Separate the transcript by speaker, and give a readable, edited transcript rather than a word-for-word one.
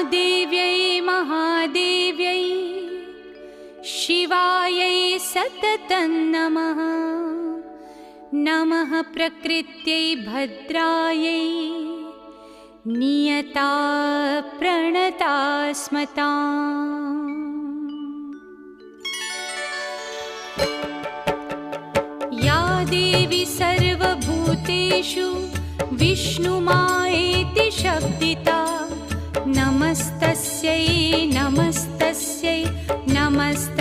Speaker 1: देव्यै महादेव्यै शिवायै सततं नमः। नमः प्रकृत्यै भद्रायै नियता प्रणता स्मताम्। या देवी सर्वभूतेषु विष्णुमायेति शब्दिता नमस्तस्यै नमस्तस्यै नमस्तस्यै